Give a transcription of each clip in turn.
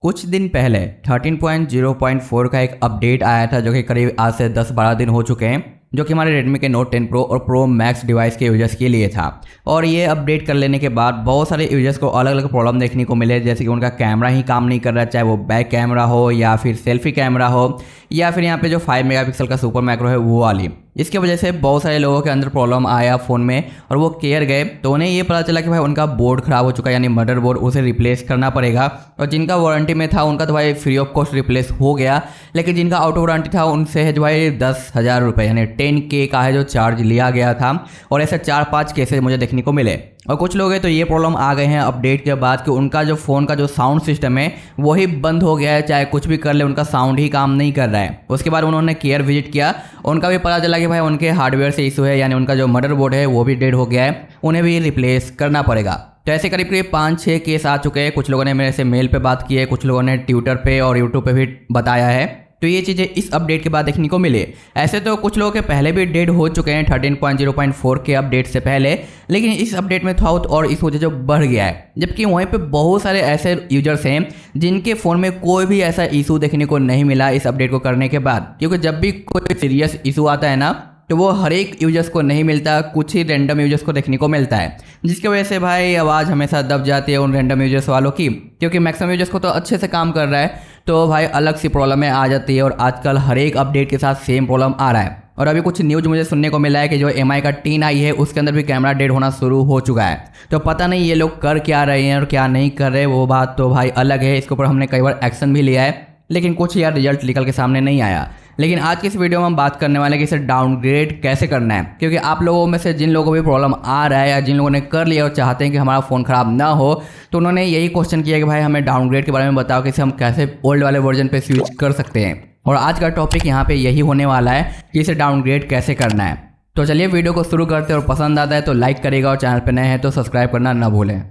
कुछ दिन पहले 13.0.4 का एक अपडेट आया था जो कि करीब आज से 10-12 दिन हो चुके हैं, जो कि हमारे Redmi के Note 10 Pro और Pro Max डिवाइस के यूजर्स के लिए था। और ये अपडेट कर लेने के बाद बहुत सारे यूजर्स को अलग अलग प्रॉब्लम देखने को मिले, जैसे कि उनका कैमरा ही काम नहीं कर रहा, चाहे वो बैक कैमरा हो या फिर सेल्फी कैमरा हो या फिर यहाँ पे जो 5 मेगापिक्सल का सुपर मैक्रो है वो वाली। इसकी वजह से बहुत सारे लोगों के अंदर प्रॉब्लम आया फ़ोन में और वो केयर गए तो उन्हें ये पता चला कि भाई उनका बोर्ड ख़राब हो चुका है, यानी मदरबोर्ड, उसे रिप्लेस करना पड़ेगा। और जिनका वारंटी में था उनका तो भाई फ्री ऑफ कॉस्ट रिप्लेस हो गया, लेकिन जिनका आउट ऑफ वारंटी था उनसे है जो भाई 10,000 रुपये यानी 10K का है जो चार्ज लिया गया था। और ऐसे 4-5 केसेज मुझे देखने को मिले। और कुछ लोग हैं तो ये प्रॉब्लम आ गए हैं अपडेट के बाद कि उनका जो फ़ोन का जो साउंड सिस्टम है वही बंद हो गया है, चाहे कुछ भी कर ले उनका साउंड ही काम नहीं कर रहा है। उसके बाद उन्होंने केयर विजिट किया, उनका भी पता चला कि भाई उनके हार्डवेयर से इशू है, यानी उनका जो मदरबोर्ड है वो भी डेड हो गया है, उन्हें भी रिप्लेस करना पड़ेगा। तो ऐसे करीब करीब 5-6 केस आ चुके हैं। कुछ लोगों ने मेरे से मेल पे बात की है, कुछ लोगों ने ट्विटर पे और यूट्यूब पे भी बताया है। तो ये चीज़ें इस अपडेट के बाद देखने को मिले। ऐसे तो कुछ लोगों के पहले भी डेड हो चुके हैं 13.0.4 के अपडेट से पहले, लेकिन इस अपडेट में थोड़ा और इस वजह जो बढ़ गया है। जबकि वहीं पे बहुत सारे ऐसे यूजर्स हैं जिनके फ़ोन में कोई भी ऐसा इशू देखने को नहीं मिला इस अपडेट को करने के बाद, क्योंकि जब भी कोई सीरियस इशू आता है ना तो वो हर एक यूजर्स को नहीं मिलता, कुछ ही रैंडम यूजर्स को देखने को मिलता है, जिसकी वजह से भाई आवाज़ हमेशा दब जाती है उन रैंडम यूजर्स वालों की। क्योंकि मैक्सिमम यूजर्स को तो अच्छे से काम कर रहा है तो भाई अलग सी प्रॉब्लम आ जाती है। और आजकल हर एक अपडेट के साथ सेम प्रॉब्लम आ रहा है। और अभी कुछ न्यूज़ मुझे सुनने को मिला है कि जो MI का 10i है उसके अंदर भी कैमरा डेड होना शुरू हो चुका है। तो पता नहीं ये लोग कर क्या रहे हैं और क्या नहीं कर रहे, वो बात तो भाई अलग है। इसके ऊपर हमने कई बार एक्शन भी लिया है, लेकिन कुछ यार रिजल्ट निकल के सामने नहीं आया। लेकिन आज की इस वीडियो में हम बात करने वाले हैं कि इसे डाउनग्रेड कैसे करना है। क्योंकि आप लोगों में से जिन लोगों को भी प्रॉब्लम आ रहा है या जिन लोगों ने कर लिया और चाहते हैं कि हमारा फ़ोन ख़राब ना हो, तो उन्होंने यही क्वेश्चन किया कि भाई हमें डाउनग्रेड के बारे में बताओ कि इसे हम कैसे ओल्ड वाले वर्जन पे स्विच कर सकते हैं। और आज का टॉपिक यहाँ पे यही होने वाला है कि इसे डाउनग्रेड कैसे करना है। तो चलिए वीडियो को शुरू करते हैं, और पसंद आता है तो लाइक करेगा और चैनल पर नए हैं तो सब्सक्राइब करना ना भूलें।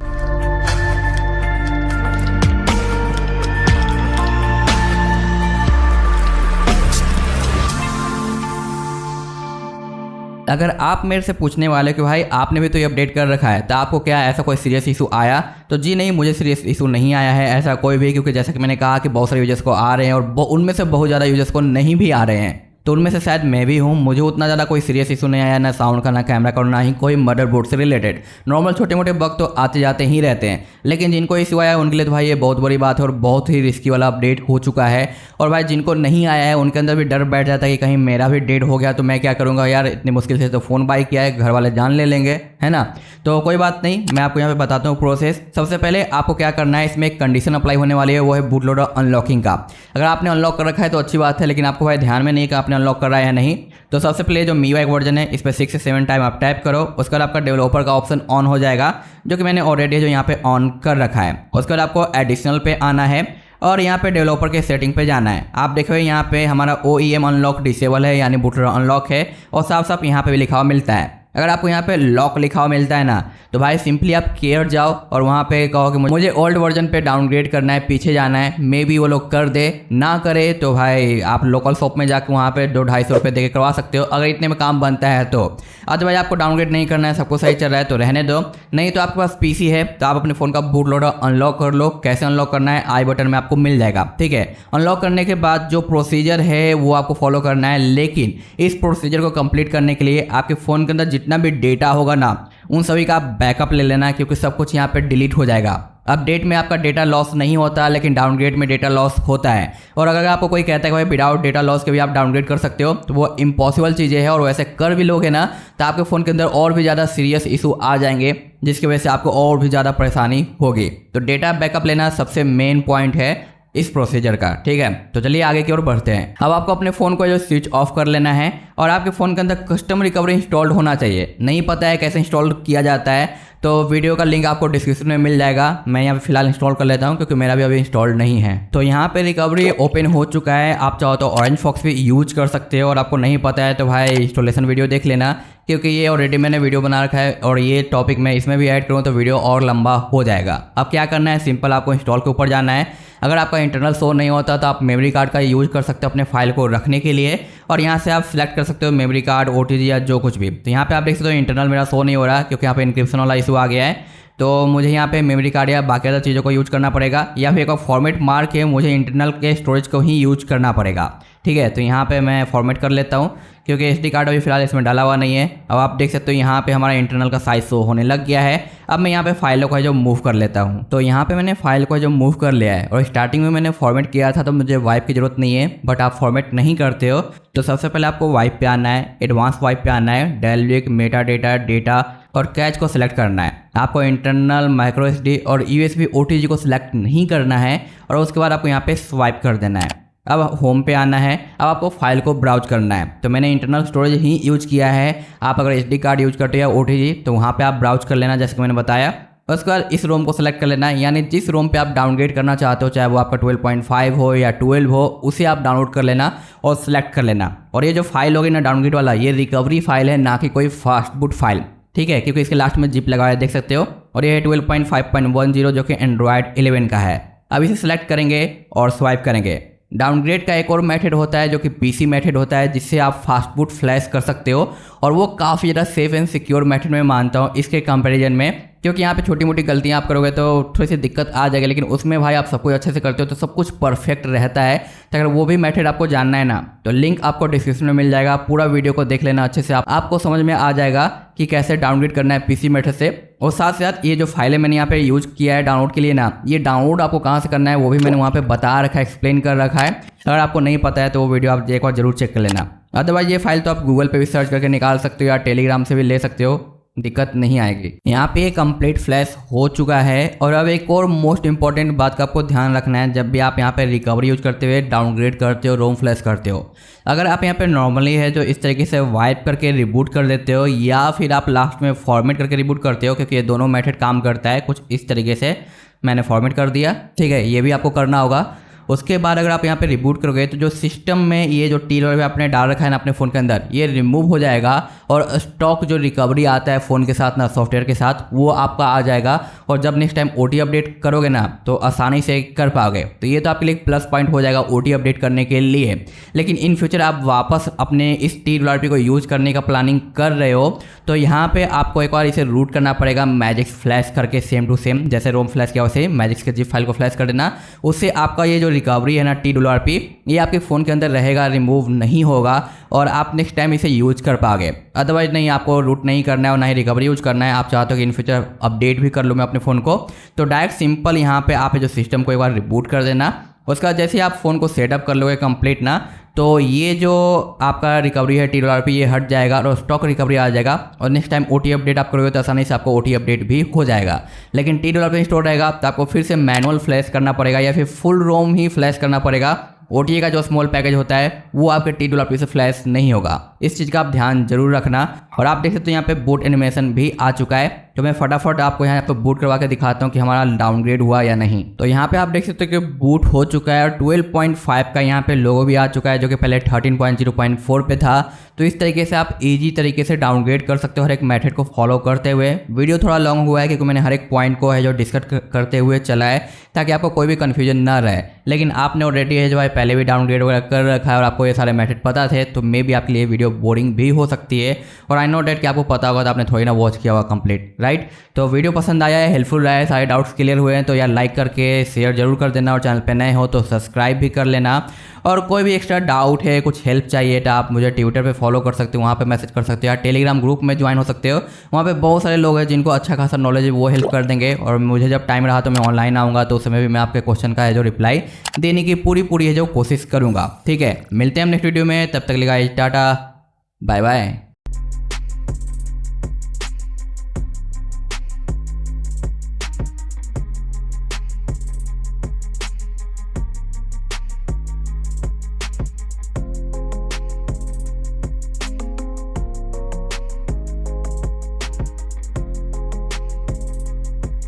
अगर आप मेरे से पूछने वाले कि भाई आपने भी तो ये अपडेट कर रखा है तो आपको क्या ऐसा कोई सीरियस इशू आया, तो जी नहीं, मुझे सीरियस इशू नहीं आया है ऐसा कोई भी। क्योंकि जैसा कि मैंने कहा कि बहुत सारे यूजर्स को आ रहे हैं और उनमें से बहुत ज़्यादा यूजर्स को नहीं भी आ रहे हैं। तो उनमें से शायद मैं भी हूँ। मुझे उतना ज़्यादा कोई सीरियस इशू नहीं आया, ना साउंड का, ना कैमरा का, ना ही कोई मदरबोर्ड से रिलेटेड। नॉर्मल छोटे मोटे बग तो आते जाते ही रहते हैं, लेकिन जिनको इशू आया है उनके लिए तो भाई ये बहुत बड़ी बात है और बहुत ही रिस्की वाला अपडेट हो चुका है। और भाई जिनको नहीं आया है उनके अंदर भी डर बैठ जाता है कि कहीं मेरा भी डेड हो गया तो मैं क्या करूँगा यार, इतनी मुश्किल से तो फ़ोन बाई किया है, घर वाले जान ले लेंगे, है ना। तो कोई बात नहीं, मैं आपको यहाँ पे बताता हूँ प्रोसेस। सबसे पहले आपको क्या करना है, इसमें एक कंडीशन अप्लाई होने वाली है, वो है बूट लोडर अनलॉकिंग का। अगर आपने अनलॉक कर रखा है तो अच्छी बात है, लेकिन आपको भाई ध्यान में नहीं है कि आपने अनलॉक कर रहा है या नहीं। तो सबसे पहले जो MIUI वर्जन है इस पर 6 से 7 टाइम आप टैप करो। उसके बाद आपका डेवलपर का ऑप्शन ऑन हो जाएगा, जो कि मैंने ऑलरेडी जो यहाँ पे ऑन कर रखा है। उसके बाद आपको एडिशनल पे आना है और यहाँ पे डेवलपर के सेटिंग पे जाना है। आप देखो यहाँ पे हमारा OEM अनलॉक डिसेबल है, यानी बूट लोडर अनलॉक है, और साफ साफ यहाँ पे भी लिखा हुआ मिलता है। अगर आपको यहाँ पे लॉक लिखा हुआ मिलता है ना, तो भाई सिंपली आप केयर जाओ और वहाँ पे कहो कि मुझे ओल्ड वर्जन पे डाउनग्रेड करना है, पीछे जाना है। मे बी वो लोग कर दे, ना करे तो भाई आप लोकल शॉप में जाकर वहाँ पे 200-250 रुपये दे के करवा सकते हो, अगर इतने में काम बनता है तो। अदरवाइज आपको डाउनग्रेड नहीं करना है, सबको सही चल रहा है तो रहने दो। नहीं तो आपके पास PC है तो आप अपने फ़ोन का बूट लोडर अनलॉक कर लो। कैसे अनलॉक करना है आई बटन में आपको मिल जाएगा, ठीक है। अनलॉक करने के बाद जो प्रोसीजर है वो आपको फॉलो करना है, लेकिन इस प्रोसीजर को कंप्लीट करने के लिए आपके फ़ोन के अंदर जितना भी डेटा होगा ना उन सभी का आप बैकअप ले लेना है, क्योंकि सब कुछ यहाँ पे डिलीट हो जाएगा। अपडेट में आपका डेटा लॉस नहीं होता, लेकिन डाउनग्रेड में डेटा लॉस होता है। और अगर आपको कोई कहता है कि भाई विदाउट डेटा लॉस के भी आप डाउनग्रेड कर सकते हो, तो वो इम्पॉसिबल चीज़ें हैं। और वैसे कर भी लोगे ना तो आपके फ़ोन के अंदर और भी ज़्यादा सीरियस इशू आ जाएंगे, जिसकी वजह से आपको और भी ज़्यादा परेशानी होगी। तो डेटा बैकअप लेना सबसे मेन पॉइंट है इस प्रोसीजर का, ठीक है। तो चलिए आगे की ओर बढ़ते हैं। अब आपको अपने फ़ोन को जो स्विच ऑफ कर लेना है और आपके फ़ोन के अंदर कस्टम रिकवरी इंस्टॉल्ड होना चाहिए। नहीं पता है कैसे इंस्टॉल किया जाता है तो वीडियो का लिंक आपको डिस्क्रिप्शन में मिल जाएगा। मैं यहाँ पे फिलहाल इंस्टॉल कर लेता हूँ क्योंकि मेरा भी अभी इंस्टॉल्ड नहीं है। तो यहाँ पे रिकवरी ओपन हो चुका है। आप चाहो तो ऑरेंज फॉक्स भी यूज कर सकते हो, और आपको नहीं पता है तो भाई इंस्टॉलेशन वीडियो देख लेना, क्योंकि ये ऑलरेडी मैंने वीडियो बना रखा है और ये टॉपिक मैं इसमें भी ऐड करूँ तो वीडियो और लंबा हो जाएगा। अब क्या करना है, सिंपल आपको इंस्टॉल के ऊपर जाना है। अगर आपका इंटरनल शो नहीं होता तो आप मेमोरी कार्ड का यूज़ कर सकते हो अपने फाइल को रखने के लिए, और यहाँ से आप सिलेक्ट कर सकते हो मेमोरी कार्ड, OTG या जो कुछ भी। तो यहाँ पे आप देख सकते हो इंटरनल मेरा शो नहीं हो रहा क्योंकि यहाँ पे इंक्रिप्शन वाला इशू आ गया है। तो मुझे यहाँ पे मेमोरी कार्ड या बाकी अदर चीज़ों को यूज करना पड़ेगा, या फिर एक फॉर्मेट मार के मुझे इंटरनल के स्टोरेज को ही यूज करना पड़ेगा। ठीक है, तो यहाँ पे मैं फॉर्मेट कर लेता हूँ क्योंकि एसडी कार्ड अभी फिलहाल इसमें डाला हुआ नहीं है। अब आप देख सकते हो यहाँ पे हमारा इंटरनल का साइज शो होने लग गया है। अब मैं यहाँ पे फाइलों को है जो मूव कर लेता हूँ। तो यहाँ पे मैंने फाइल को जो मूव कर लिया है, और स्टार्टिंग में मैंने फॉर्मेट किया था तो मुझे वाइप की जरूरत नहीं है, बट आप फॉर्मेट नहीं करते हो तो सबसे पहले आपको वाइप पे आना है, एडवांस वाइप पे आना है, डेल्विक मेटा डेटा डेटा और कैच को सिलेक्ट करना है। आपको इंटरनल, माइक्रो एसडी और यूएसबी ओटीजी को सिलेक्ट नहीं करना है, और उसके बाद आपको यहाँ पे स्वाइप कर देना है। अब होम पे आना है। अब आपको फाइल को ब्राउज करना है। तो मैंने इंटरनल स्टोरेज ही यूज किया है। आप अगर एसडी कार्ड यूज करते हो या ओटीजी तो वहाँ पे आप ब्राउज कर लेना जैसे कि मैंने बताया। उसके बाद इस रोम को सिलेक्ट कर लेना है, यानी जिस रोम पे आप डाउनग्रेड करना चाहते हो, चाहे वो आपका 12.5 हो या 12 हो, उसे आप डाउनलोड कर लेना और सिलेक्ट कर लेना। और ये जो फाइल होगी ना डाउनग्रेड वाला, ये रिकवरी फाइल है, ना कि कोई फास्ट बूट फाइल। ठीक है, क्योंकि इसके लास्ट में जिप लगाया देख सकते हो, और ये है 12.5.10 जो कि एंड्रॉयड 11 का है। अब इसे सिलेक्ट करेंगे और स्वाइप करेंगे। डाउनग्रेड का एक और मेथड होता है जो कि पीसी मेथड होता है, जिससे आप फास्ट बूट फ्लैश कर सकते हो, और वो काफ़ी ज़्यादा सेफ एंड सिक्योर मेथड में मानता हूँ इसके कंपैरिजन में, क्योंकि यहाँ पे छोटी मोटी गलतियाँ आप करोगे तो थोड़ी सी दिक्कत आ जाएगी, लेकिन उसमें भाई आप सब कुछ अच्छे से करते हो तो सब कुछ परफेक्ट रहता है। तो अगर वो भी मेथड आपको जानना है ना, तो लिंक आपको डिस्क्रिप्शन में मिल जाएगा। पूरा वीडियो को देख लेना अच्छे से, आपको समझ में आ जाएगा कि कैसे डाउनग्रेड करना है पीसी मेथड से। और साथ साथ ये जो फाइलें मैंने यहाँ पे यूज किया है डाउनलोड के लिए ना, ये डाउनलोड आपको कहाँ से करना है वो भी मैंने वहाँ पे बता रखा है, एक्सप्लेन कर रखा है। अगर आपको नहीं पता है तो वो वीडियो आप एक बार जरूर चेक कर लेना। अदरवाइज ये फाइल तो आप गूगल पे भी सर्च करके निकाल सकते हो या टेलीग्राम से भी ले सकते हो, दिक्कत नहीं आएगी। यहाँ पे कंप्लीट फ्लैश हो चुका है। और अब एक और मोस्ट इंपॉर्टेंट बात का आपको ध्यान रखना है, जब भी आप यहाँ पे रिकवरी यूज करते हुए डाउनग्रेड करते हो, रोम फ्लैश करते हो, अगर आप यहाँ पे नॉर्मली है जो इस तरीके से वाइप करके रिबूट कर देते हो, या फिर आप लास्ट में फॉर्मेट करके रिबूट करते हो, क्योंकि ये दोनों मेथड काम करता है कुछ इस तरीके से। मैंने फॉर्मेट कर दिया, ठीक है, ये भी आपको करना होगा। उसके बाद अगर आप यहाँ पे रिबूट करोगे तो जो सिस्टम में ये जो टी पे आपने डाल रखा है ना अपने फ़ोन के अंदर, ये रिमूव हो जाएगा, और स्टॉक जो रिकवरी आता है फ़ोन के साथ ना, सॉफ्टवेयर के साथ, वो आपका आ जाएगा। और जब नेक्स्ट टाइम ओटी अपडेट करोगे ना तो आसानी से कर पाओगे। तो ये तो आपके लिए प्लस पॉइंट हो जाएगा ओटी अपडेट करने के लिए। लेकिन इन फ्यूचर आप वापस अपने इस TWRP को यूज़ करने का प्लानिंग कर रहे हो तो यहाँ पे आपको एक बार इसे रूट करना पड़ेगा मैजिक्स फ्लैश करके, सेम टू सेम जैसे रोम फ्लैश किया वैसे मैजिक्स के जिप फाइल को फ्लैश कर देना। उससे आपका ये जो रिकवरी है ना TWRP, ये आपके फ़ोन के अंदर रहेगा, रिमूव नहीं होगा, और आप नेक्स्ट टाइम इसे यूज कर पाओगे। अदरवाइज नहीं, आपको रूट नहीं करना है और ना ही रिकवरी यूज करना है। आप चाहते हो कि इन फ्यूचर अपडेट भी कर लूँ मैं अपने फ़ोन को, तो डायरेक्ट सिंपल यहाँ पे आप जो सिस्टम को एक बार रिबूट कर देना। उसके बाद जैसे आप फ़ोन को सेटअप कर लोगे कंप्लीट ना, तो ये जो आपका रिकवरी है TWRP, ये हट जाएगा और स्टॉक रिकवरी आ जाएगा। और नेक्स्ट टाइम ओटी अपडेट आप करोगे तो आसानी से आपको ओटी अपडेट भी हो जाएगा। लेकिन TWRP स्टोर रहेगा तो आपको फिर से मैनुअल फ्लैश करना पड़ेगा, या फिर फुल रोम ही फ्लैश करना पड़ेगा। OTA का जो स्मॉल पैकेज होता है वो आपके TWRP से फ्लैश नहीं होगा। इस चीज़ का आप ध्यान जरूर रखना। और आप देख सकते हो यहाँ पे बूट एनिमेशन भी आ चुका है, तो मैं फटाफट आपको यहाँ पे बूट करवा के दिखाता हूँ कि हमारा डाउनग्रेड हुआ या नहीं। तो यहाँ पे आप देख सकते हो कि बूट हो चुका है, और 12.5 का यहाँ पे लोगो भी आ चुका है, जो कि पहले 13.0.4 पे था। तो इस तरीके से आप इजी तरीके से डाउनग्रेड कर सकते हो हर एक मेथड को फॉलो करते हुए। वीडियो थोड़ा लॉन्ग हुआ है क्योंकि मैंने हर एक पॉइंट को है जो डिस्कस करते हुए चला है, ताकि आपको कोई भी कन्फ्यूजन ना रहे। लेकिन आपने ऑलरेडी है जो है पहले भी डाउनग्रेड वगैरह कर रखा है और आपको ये सारे मेथड पता थे, तो मे भी आपके लिए वीडियो बोरिंग भी हो सकती है। और आई नो डेट कि आपको पता होगा तो आपने थोड़ी ना वॉच किया होगा कंप्लीट, राइट। तो वीडियो पसंद आया है, हेल्पफुल रहा है, सारे डाउट्स क्लियर हुए हैं, तो यार लाइक करके शेयर जरूर कर देना, और चैनल पे नए हो तो सब्सक्राइब भी कर लेना। और कोई भी एक्स्ट्रा डाउट है, कुछ हेल्प चाहिए तो आप मुझे ट्विटर पे फॉलो कर सकते हो, वहाँ पे मैसेज कर सकते हो, या टेलीग्राम ग्रुप में ज्वाइन हो सकते हो। वहाँ पे बहुत सारे लोग हैं जिनको अच्छा खासा नॉलेज है, वो हेल्प कर देंगे। और मुझे जब टाइम रहा तो मैं ऑनलाइन आऊँगा, तो उस समय भी मैं आपके क्वेश्चन का है जो रिप्लाई देने की पूरी है जो कोशिश करूँगा। ठीक है, मिलते हैं हम नेक्स्ट वीडियो में, तब तक के लिए गाइस टाटा बाय बाय।